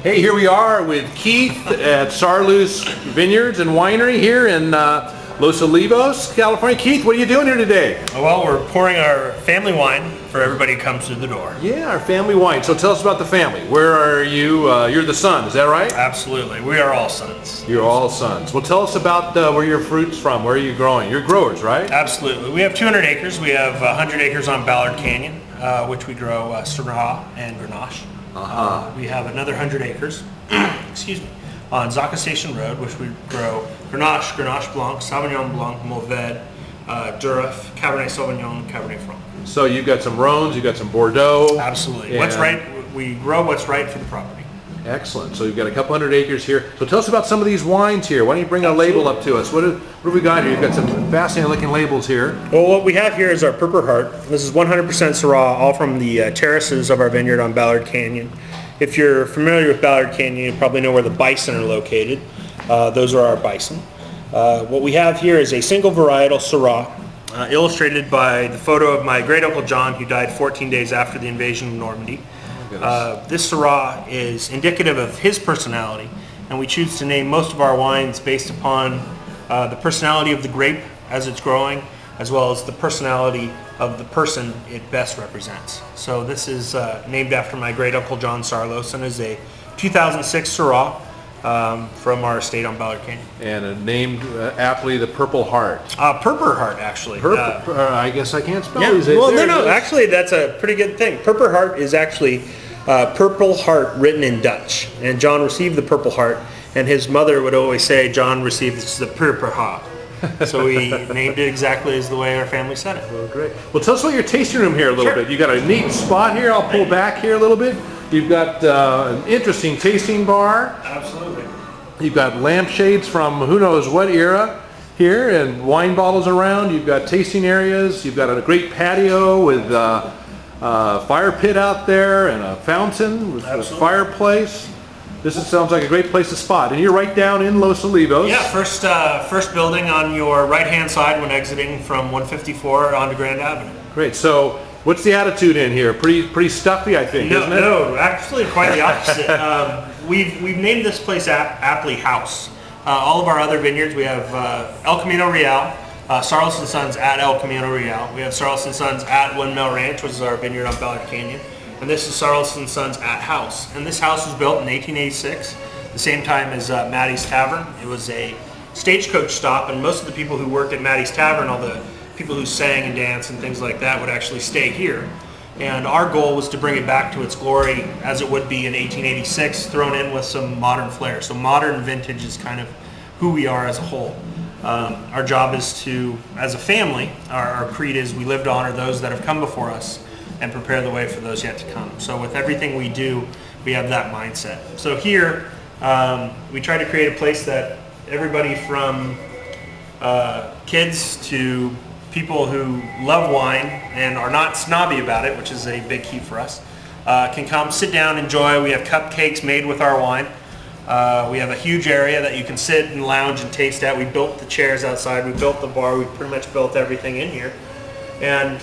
Hey, here we are with Keith at Sarloose Vineyards and Winery here in Los Olivos, California. Keith, what are you doing here today? Well, we're pouring our family wine for everybody who comes through the door. Yeah, our family wine. So tell us about the family. Where are you? You're the son, is that right? Absolutely. We are all sons. You're all sons. Well, tell us about where your fruit's from. Where are you growing? You're growers, right? Absolutely. We have 200 acres. We have 100 acres on Ballard Canyon, which we grow Syrah and Grenache. We have another 100 acres, excuse me, on Zaca Station Road, which we grow Grenache, Grenache Blanc, Sauvignon Blanc, Mourvedre, Durif, Cabernet Sauvignon, Cabernet Franc. So you've got some Rhones, you've got some Bordeaux. Absolutely. What's right, we grow what's right for the property. Excellent. So you've got a couple hundred acres here. So tell us about some of these wines here. Why don't you bring a label up to us? What have we got here? You've got some fascinating looking labels here. Well, what we have here is our Purple Heart. This is 100% Syrah, all from the terraces of our vineyard on Ballard Canyon. If you're familiar with Ballard Canyon, you probably know where the bison are located. Those are our bison. What we have here is a single varietal Syrah, illustrated by the photo of my great uncle John, who died 14 days after the invasion of Normandy. This Syrah is indicative of his personality, and we choose to name most of our wines based upon the personality of the grape as it's growing, as well as the personality of the person it best represents. So this is named after my great uncle John Sarloose, and is a 2006 Syrah from our estate on Ballard Canyon. And named aptly the Purple Heart. Purple Heart, actually. I guess I can't spell yeah, these. Well, no, actually that's a pretty good thing. Purple Heart is actually Purple Heart written in Dutch, and John received the Purple Heart, and his mother would always say John received the Purple Heart. So we named it exactly as the way our family said it. Well, great. Well, tell us about your tasting room here a little bit. You got a neat spot here. I'll pull back here a little bit. You've got an interesting tasting bar. Absolutely. You've got lampshades from who knows what era here, and wine bottles around. You've got tasting areas. You've got a great patio with fire pit out there and a fountain with a fireplace. Sounds like a great place to spot. And you're right down in Los Olivos. Yeah, first building on your right-hand side when exiting from 154 onto Grand Avenue. Great. So what's the attitude in here? Pretty stuffy, I think, isn't it? No, actually quite the opposite. We've named this place aptly House. All of our other vineyards, we have El Camino Real, Sarloose & Sons at El Camino Real. We have Sarloose & Sons at Windmill Ranch, which is our vineyard on Ballard Canyon. And this is Sarloose & Sons at House. And this house was built in 1886, the same time as Maddie's Tavern. It was a stagecoach stop, and most of the people who worked at Maddie's Tavern, all the people who sang and danced and things like that, would actually stay here. And our goal was to bring it back to its glory as it would be in 1886, thrown in with some modern flair. So modern vintage is kind of who we are as a whole. Our job is to, as a family, our creed is we live to honor those that have come before us and prepare the way for those yet to come. So with everything we do, we have that mindset. So here, we try to create a place that everybody from kids to people who love wine and are not snobby about it, which is a big key for us, can come, sit down, enjoy. We have cupcakes made with our wine. We have a huge area that you can sit and lounge and taste at. We built the chairs outside, we built the bar, we pretty much built everything in here. And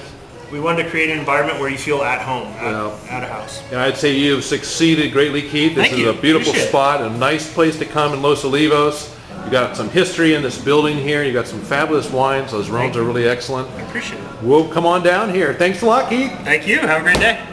we wanted to create an environment where you feel at home, at a house. And I'd say you've succeeded greatly, Keith. This is a beautiful spot, a nice place to come in Los Olivos. You've got some history in this building here. You've got some fabulous wines. Those Rhones are really excellent. I appreciate it. We'll come on down here. Thanks a lot, Keith. Thank you. Have a great day.